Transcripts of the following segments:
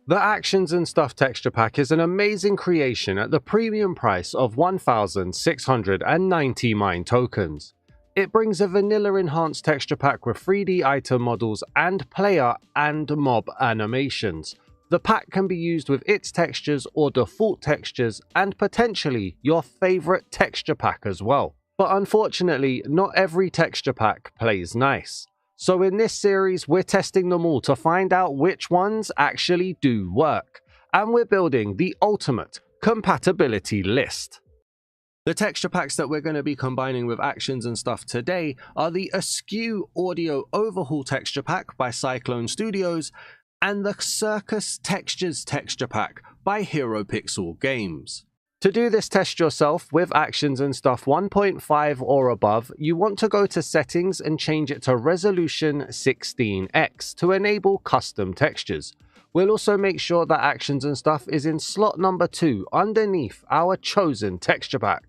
The Actions and Stuff Texture Pack is an amazing creation at the premium price of 1,690 mine tokens. It brings a vanilla enhanced texture pack with 3D item models and player and mob animations. The pack can be used with its textures or default textures and potentially your favorite texture pack as well. But unfortunately, not every texture pack plays nice. So in this series, we're testing them all to find out which ones actually do work. And we're building the ultimate compatibility list. The texture packs that we're going to be combining with Actions and Stuff today are the Askew Audio Overhaul Texture Pack by Syclone Studios and the Circus Textures Texture Pack by Hero Pixel Games. To do this test yourself with Actions and Stuff 1.5 or above, you want to go to Settings and change it to Resolution 16x to enable custom textures. We'll also make sure that Actions and Stuff is in slot number 2 underneath our chosen texture pack.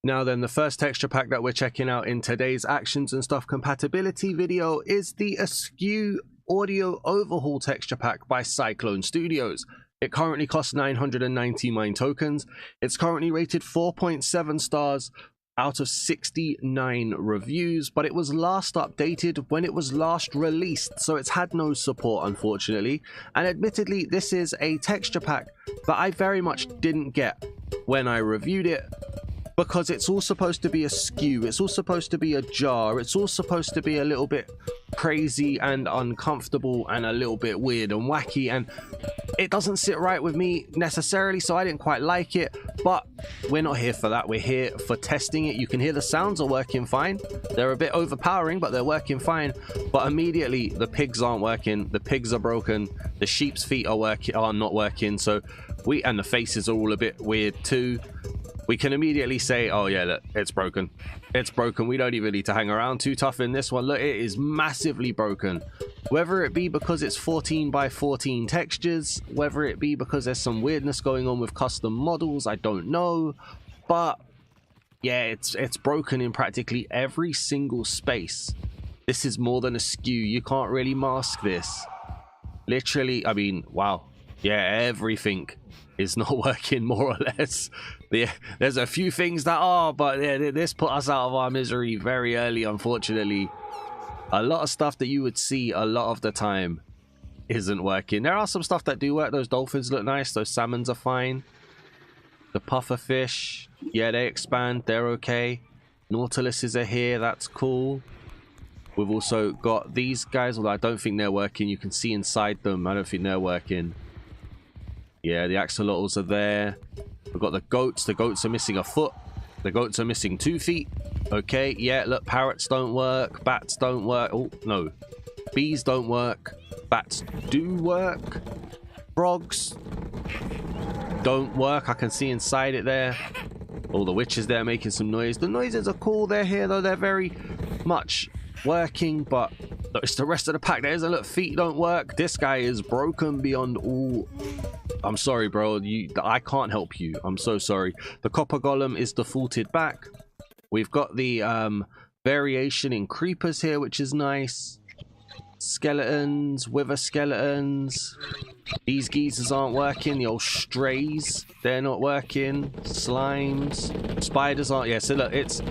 Now then, the first texture pack that we're checking out in today's Actions and Stuff compatibility video is the Askew Audio Overhaul Texture Pack by Syclone Studios. It currently costs 990 mine tokens. It's currently rated 4.7 stars out of 69 reviews, but it was last updated when it was last released, so it's had no support unfortunately. And admittedly, this is a texture pack that I very much didn't get when I reviewed it, because it's all supposed to be askew, it's all supposed to be ajar, it's all supposed to be a little bit crazy and uncomfortable and a little bit weird and wacky, and it doesn't sit right with me necessarily, so I didn't quite like it. But we're not here for that, we're here for testing it. You can hear the sounds are working fine. They're a bit overpowering, but they're working fine. But immediately the pigs aren't working, the pigs are broken, the sheep's feet are not working, so and the faces are all a bit weird too. We can immediately say, oh yeah, look, it's broken. It's broken. We don't even need to hang around too tough in this one. Look, it is massively broken. Whether it be because it's 14 by 14 textures, whether it be because there's some weirdness going on with custom models, I don't know. But yeah, it's broken in practically every single space. This is more than askew. You can't really mask this. Literally, I mean, wow. Yeah, everything is not working, more or less. There's a few things that are, but yeah, this put us out of our misery very early, unfortunately. A lot of stuff that you would see a lot of the time isn't working. There are some stuff that do work. Those dolphins look nice. Those salmons are fine. The puffer fish, yeah, they expand. They're okay. Nautiluses are here. That's cool. We've also got these guys, although I don't think they're working. You can see inside them. I don't think they're working. Yeah, the axolotls are there. We've got the goats. The goats are missing a foot. The goats are missing 2 feet. Okay, yeah, look, parrots don't work. Bats don't work. Oh, no. Bees don't work. Bats do work. Frogs don't work. I can see inside it there. All the witches there making some noise. The noises are cool. They're here, though. They're very much working, but it's the rest of the pack that isn't. Look, feet don't work. This guy is broken beyond all. I'm sorry, bro. I can't help you. I'm so sorry. The copper golem is defaulted back. We've got the variation in creepers here, which is nice. Skeletons, wither skeletons. These geezers aren't working. The old strays, they're not working. Slimes, spiders aren't. Yeah, so look, it's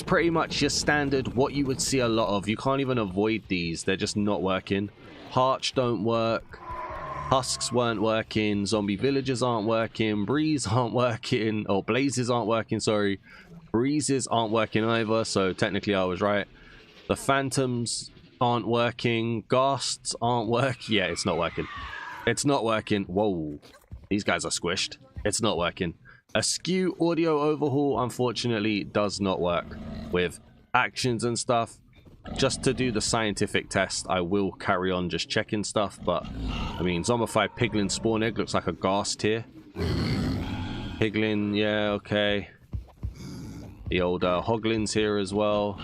pretty much your standard what you would see a lot of. You can't even avoid these. They're just not working. Harch don't work. Husks weren't working. Zombie villagers aren't working. Breeze aren't working. Or blazes aren't working, sorry. Breezes aren't working either, so technically I was right. The phantoms aren't working. Ghasts aren't working. Yeah, it's not working. It's not working. Whoa. These guys are squished. It's not working. Askew Audio Overhaul, unfortunately, does not work with Actions and Stuff. Just to do the scientific test, I will carry on just checking stuff, but I mean, zombified piglin spawn egg looks like a ghast here. Piglin, yeah, okay. The old hoglins here as well.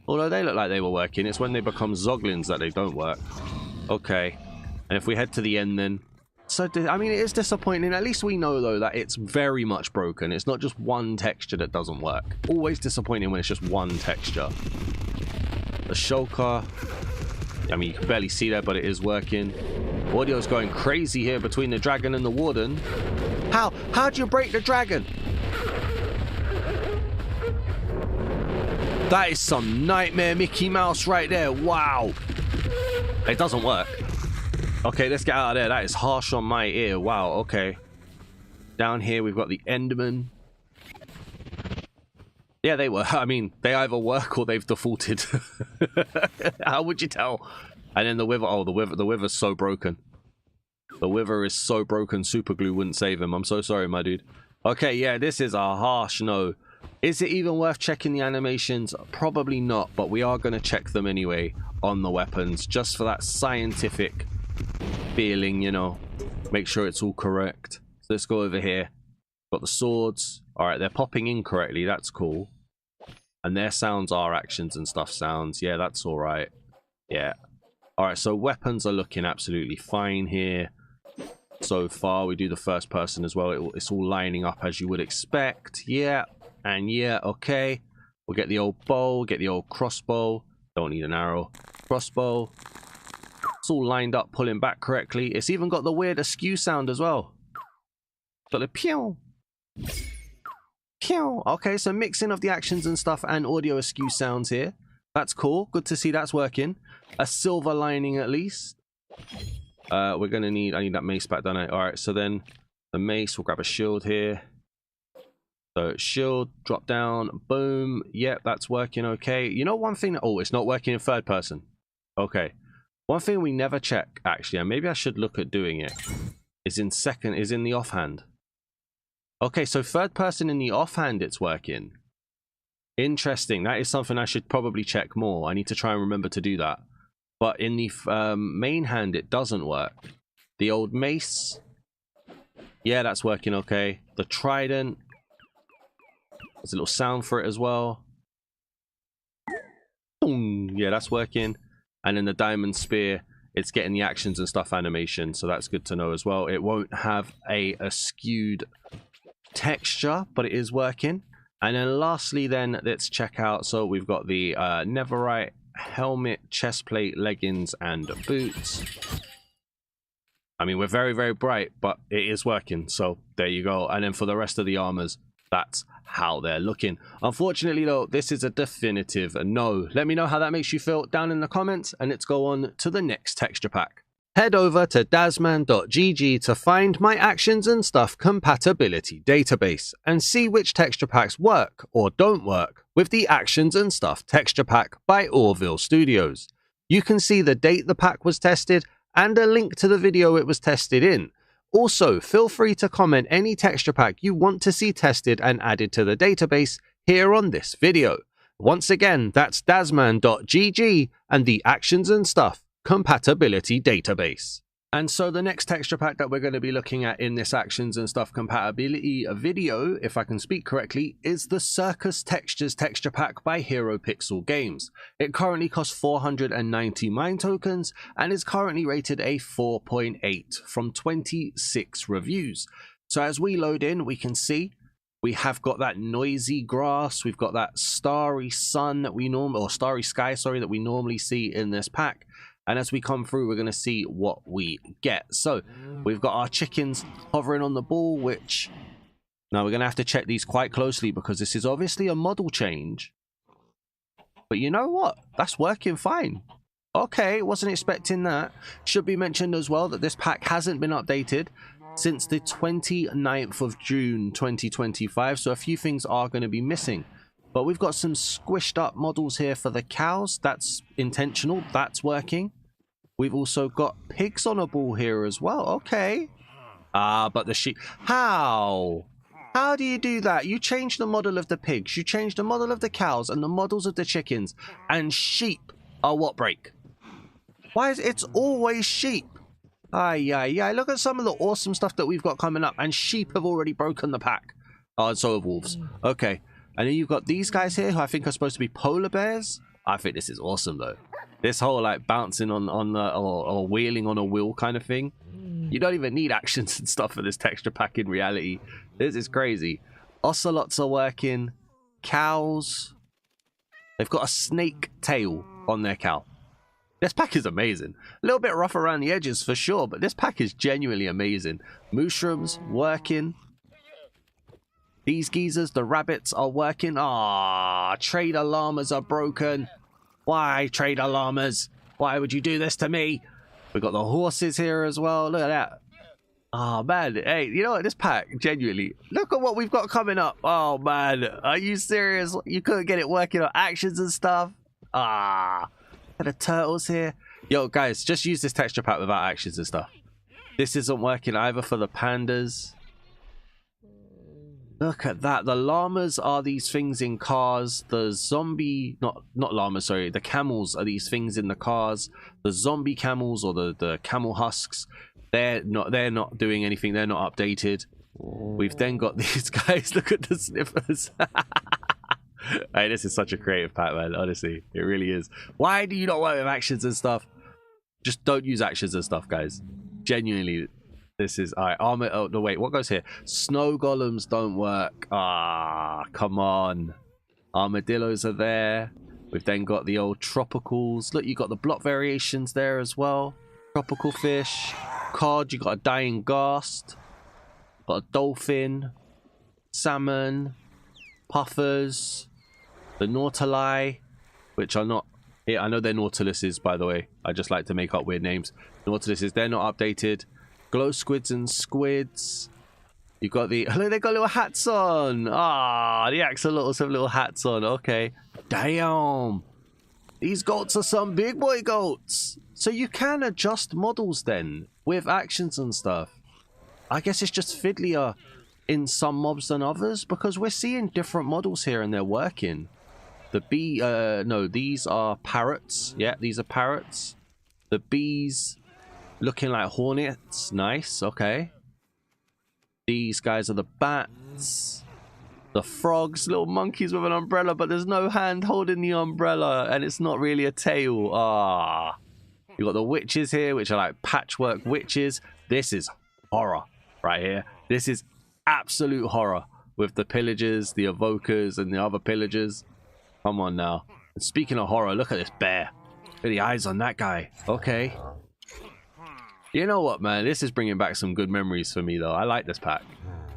Although they look like they were working. It's when they become zoglins that they don't work. Okay. And if we head to the end then. So, I mean, it is disappointing. At least we know, though, that it's very much broken. It's not just one texture that doesn't work. Always disappointing when it's just one texture. The shulker. I mean, you can barely see that, but it is working. Audio's going crazy here between the dragon and the warden. How'd you break the dragon? That is some nightmare Mickey Mouse right there. Wow. It doesn't work. Okay, let's get out of there. That is harsh on my ear. Wow, okay. Down here, we've got the Enderman. Yeah, they were. I mean, they either work or they've defaulted. How would you tell? And then the Wither. Oh, the Wither's so broken. The Wither is so broken. Super glue wouldn't save him. I'm so sorry, my dude. Okay, yeah, this is a harsh no. Is it even worth checking the animations? Probably not, but we are going to check them anyway on the weapons, just for that scientific feeling, you know. Make sure it's all correct. So let's go over here. Got the swords. All right, they're popping in correctly. That's cool. And their sounds are Actions and Stuff sounds. Yeah, that's all right. Yeah. All right, so weapons are looking absolutely fine here. So far, we do the first person as well. It's all lining up as you would expect. Yeah. And yeah, okay. We'll get the old bow, get the old crossbow. Don't need an arrow. Crossbow. It's all lined up, pulling back correctly. It's even got the weird askew sound as well. Got the pew. Pew. Okay, so mixing of the Actions and Stuff and audio askew sounds here. That's cool. Good to see that's working. A silver lining at least. We're going to need... I need that mace back, don't I? All right, so then the mace. We'll grab a shield here. So shield, drop down, boom. Yep, that's working okay. You know one thing... Oh, it's not working in third person. Okay. One thing we never check, actually, and maybe I should look at doing it, is in the offhand. Okay, so third person in the offhand, it's working. Interesting. That is something I should probably check more. I need to try and remember to do that. But in the main hand, it doesn't work. The old mace. Yeah, that's working okay. The trident. There's a little sound for it as well. Boom. Yeah, that's working. And then the diamond spear, it's getting the Actions and Stuff animation. So that's good to know as well. It won't have a skewed texture, but it is working. And then lastly, then let's check out. So we've got the Netherite helmet, chest plate, leggings, and boots. I mean, we're very, very bright, but it is working. So there you go. And then for the rest of the armors, that's how they're looking. Unfortunately, though, this is a definitive no. Let me know how that makes you feel down in the comments, and let's go on to the next texture pack. Head over to dazman.gg to find my Actions and Stuff Compatibility database and see which texture packs work or don't work with the Actions and Stuff Texture Pack by Oreville Studios. You can see the date the pack was tested and a link to the video it was tested in. Also, feel free to comment any texture pack you want to see tested and added to the database here on this video. Once again, that's dazman.gg and the Actions and Stuff Compatibility database. And so the next texture pack that we're going to be looking at in this Actions and Stuff Compatibility video, if I can speak correctly, is the Circus Textures Texture Pack by Hero Pixel Games. It currently costs 490 mine tokens and is currently rated a 4.8 from 26 reviews. So as we load in, we can see we have got that noisy grass, we've got that starry sun that we normally, or starry sky, sorry, that we normally see in this pack. And as we come through, we're going to see what we get. So we've got our chickens hovering on the ball, which now we're going to have to check these quite closely because this is obviously a model change. But you know what? That's working fine. Okay, wasn't expecting that. Should be mentioned as well that this pack hasn't been updated since the 29th of June 2025. So a few things are going to be missing. But we've got some squished up models here for the cows. That's intentional. That's working. We've also got pigs on a ball here as well. Okay. But the sheep. How? How do you do that? You change the model of the pigs. You change the model of the cows and the models of the chickens. And sheep are what break? Why is it's always sheep? Yeah. Look at some of the awesome stuff that we've got coming up. And sheep have already broken the pack. Oh, and so have wolves. Okay. And then you've got these guys here who I think are supposed to be polar bears. I think this is awesome though. This whole like bouncing on the or wheeling on a wheel kind of thing. You don't even need Actions and Stuff for this texture pack in reality. This is crazy. Ocelots are working. Cows. They've got a snake tail on their cow. This pack is amazing. A little bit rough around the edges for sure, but this pack is genuinely amazing. Mushrooms working. These geezers, the rabbits, are working. Ah, trader llamas are broken. Why, trader llamas? Why would you do this to me? We got the horses here as well. Look at that. Oh man, hey, you know what? This pack, genuinely, look at what we've got coming up. Oh man, are you serious? You couldn't get it working on actions and stuff. Ah, look at the turtles here. Yo, guys, just use this texture pack without actions and stuff. This isn't working either for the pandas. Look at that. The llamas are these things in cars. The zombie, not llamas, sorry. The camels are these things in the cars. The zombie camels or the camel husks, they're not doing anything. They're not updated. We've then got these guys. Look at the sniffers. Hey, this is such a creative pack, man. Honestly, it really is. Why do you not work with actions and stuff? Just don't use actions and stuff, guys. Genuinely. This is all right. Armor. Oh no, wait. What goes here? Snow golems don't work. Ah, come on. Armadillos are there. We've then got the old tropicals. Look, you got the block variations there as well. Tropical fish, cod. You got a dying ghast. Got a dolphin, salmon, puffers, the nautili, which are not here. I know they're nautiluses, by the way. I just like to make up weird names. Nautiluses. They're not updated. Glow squids and squids. You've got the... Look, they got little hats on. Ah, the axolotls have little hats on. Okay. Damn. These goats are some big boy goats. So you can adjust models then with actions and stuff. I guess it's just fiddlier in some mobs than others because we're seeing different models here and they're working. The bee... no, these are parrots. Yeah, these are parrots. The bees... looking like hornets. Nice. Okay. These guys are the bats. The frogs. Little monkeys with an umbrella, but there's no hand holding the umbrella. And it's not really a tail. Ah. You got the witches here, which are like patchwork witches. This is horror right here. This is absolute horror. With the pillagers, the evokers, and the other pillagers. Come on now. And speaking of horror, look at this bear. Look at the eyes on that guy. Okay. You know what, man? This is bringing back some good memories for me, though. I like this pack.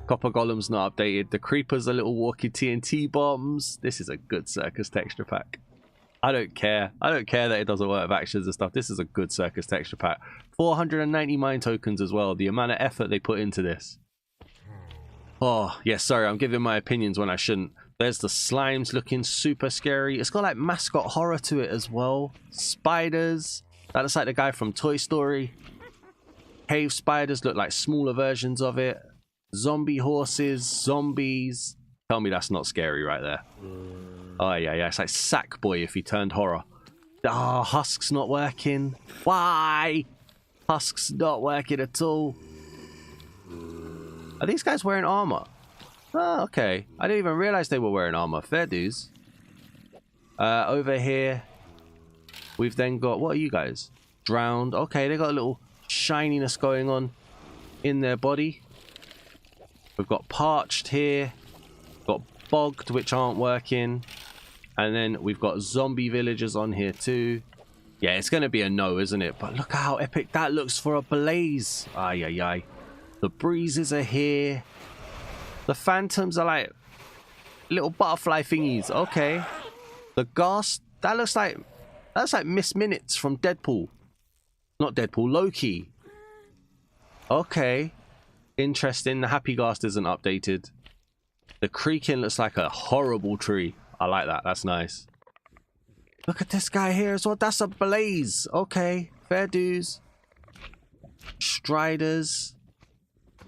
Copper Golem's not updated. The Creepers are little walkie TNT bombs. This is a good Circus texture pack. I don't care. I don't care that it doesn't work with actions and stuff. This is a good Circus texture pack. 490 mine tokens as well. The amount of effort they put into this. Oh, yeah, sorry. I'm giving my opinions when I shouldn't. There's the slimes looking super scary. It's got like mascot horror to it as well. Spiders. That looks like the guy from Toy Story. Cave spiders look like smaller versions of it. Zombie horses, zombies. Tell me that's not scary right there. Oh, yeah, yeah. It's like Sackboy if he turned horror. Oh, Husk's not working. Why? Husk's not working at all. Are these guys wearing armor? Oh, okay. I didn't even realize they were wearing armor. Fair dues. Over here, we've then got... What are you guys? Drowned. Okay, they got a little... shininess going on in their body. We've got parched here, got bogged, which aren't working, and then we've got zombie villagers on here too. Yeah, it's gonna be a no, isn't it? But look how epic that looks for a blaze. Ay ay ay. The breezes are here. The phantoms are like little butterfly thingies. Okay. The ghast, that looks like Miss Minutes from Deadpool. Not Deadpool, Loki. Okay. Interesting. The Happy Ghast isn't updated. The creaking looks like a horrible tree. I like that. That's nice. Look at this guy here as well. That's a blaze. Okay. Fair dues. Striders.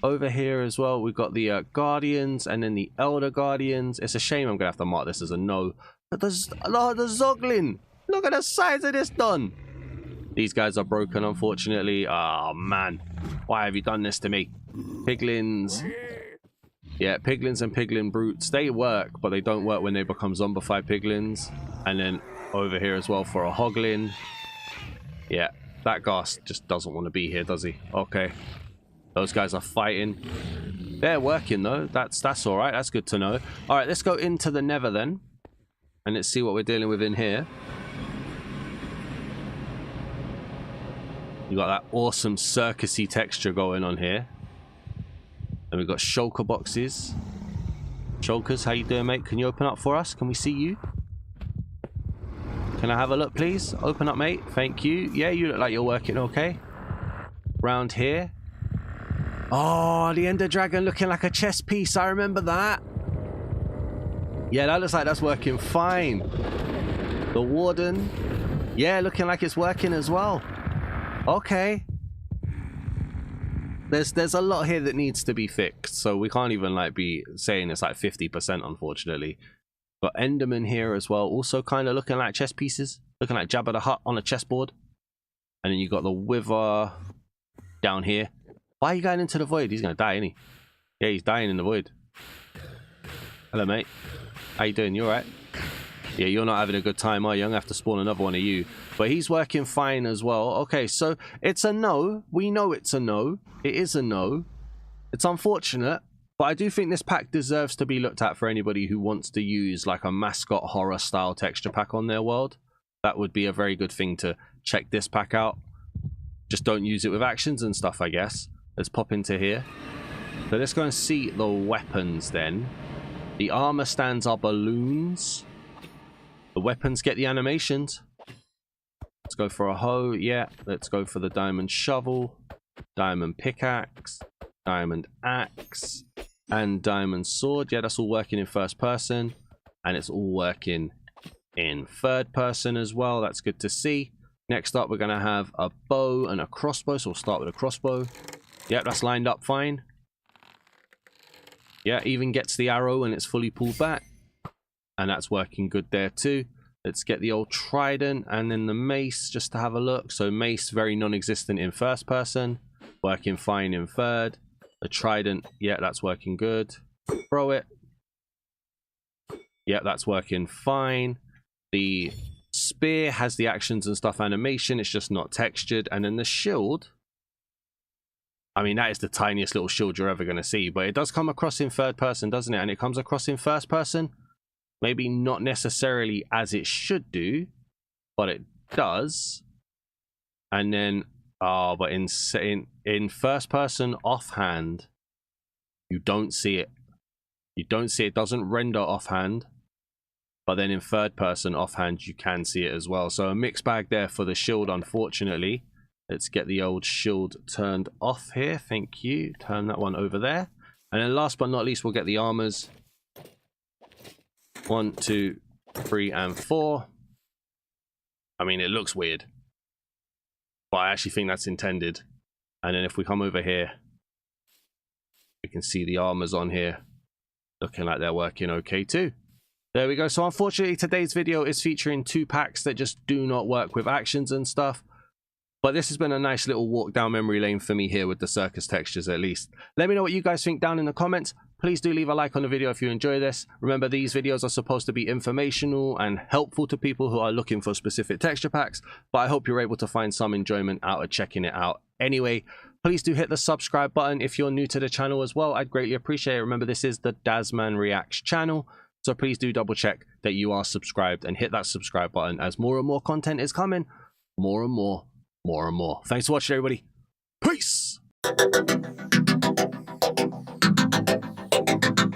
Over here as well, we've got the Guardians and then the Elder Guardians. It's a shame I'm going to have to mark this as a no. But the Zoglin. Look at the size of this done. These guys are broken, unfortunately. Oh, man. Why have you done this to me? Piglins. Yeah, piglins and piglin brutes. They work, but they don't work when they become zombified piglins. And then over here as well for a hoglin. Yeah, that ghast just doesn't want to be here, does he? Okay. Those guys are fighting. They're working, though. That's all right. That's good to know. All right, let's go into the Nether then. And let's see what we're dealing with in here. You got that awesome circusy texture going on here. And we've got shulker boxes. Shulkers, how you doing, mate? Can you open up for us? Can we see you? Can I have a look, please? Open up, mate. Thank you. Yeah, you look like you're working okay. Round here. Oh, the Ender Dragon looking like a chess piece. I remember that. Yeah, that looks like that's working fine. The Warden. Yeah, looking like it's working as well. Okay. There's a lot here that needs to be fixed, so we can't even like be saying it's like 50%, unfortunately. Got Enderman here as well, also kind of looking like chess pieces, looking like Jabba the Hutt on a chessboard. And then you got the Wither down here. Why are you going into the void? He's gonna die, isn't he? Yeah, he's dying in the void. Hello, mate. How you doing? You alright? Yeah, you're not having a good time, are you? I'm gonna have to spawn another one of you. But he's working fine as well. Okay, so it's a no. We know it's a no. It is a no. It's unfortunate, but I do think this pack deserves to be looked at for anybody who wants to use like a mascot horror style texture pack on their world. That would be a very good thing to check this pack out. Just don't use it with actions and stuff, I guess. Let's pop into here. So let's go and see the weapons then. The armor stands are balloons. The weapons get the animations. Let's go for a hoe. Yeah, let's go for the diamond shovel, diamond pickaxe, diamond axe, and diamond sword. Yeah, that's all working in first person, and it's all working in third person as well. That's good to see. Next up, we're going to have a bow and a crossbow, so we'll start with a crossbow. Yeah, that's lined up fine. Yeah, even gets the arrow and it's fully pulled back. And that's working good there too. Let's get the old trident and then the mace just to have a look. So mace, very non-existent in first person. Working fine in third. The trident, yeah, that's working good. Throw it. Yeah, that's working fine. The spear has the actions and stuff animation. It's just not textured. And then the shield. I mean, that is the tiniest little shield you're ever going to see. But it does come across in third person, doesn't it? And it comes across in first person. Maybe not necessarily as it should do, but it does. And then, but in first person offhand, you don't see it. You don't see it. It doesn't render offhand. But then in third person offhand, you can see it as well. So a mixed bag there for the shield, unfortunately. Let's get the old shield turned off here. Thank you. Turn that one over there. And then last but not least, we'll get the armors. 1, 2, 3, and 4. I mean, it looks weird, but I actually think that's intended. And then if we come over here, we can see the armors on here looking like they're working okay too. There we go. So unfortunately, today's video is featuring 2 packs that just do not work with actions and stuff. But this has been a nice little walk down memory lane for me here with the Circus Textures, at least. Let me know what you guys think down in the comments. Please do leave a like on the video if you enjoy this. Remember, these videos are supposed to be informational and helpful to people who are looking for specific texture packs, but I hope you're able to find some enjoyment out of checking it out. Anyway, please do hit the subscribe button if you're new to the channel as well. I'd greatly appreciate it. Remember, this is the Daz Man Reacts channel, so please do double check that you are subscribed and hit that subscribe button as more and more content is coming. More and more. Thanks for watching, everybody. Peace!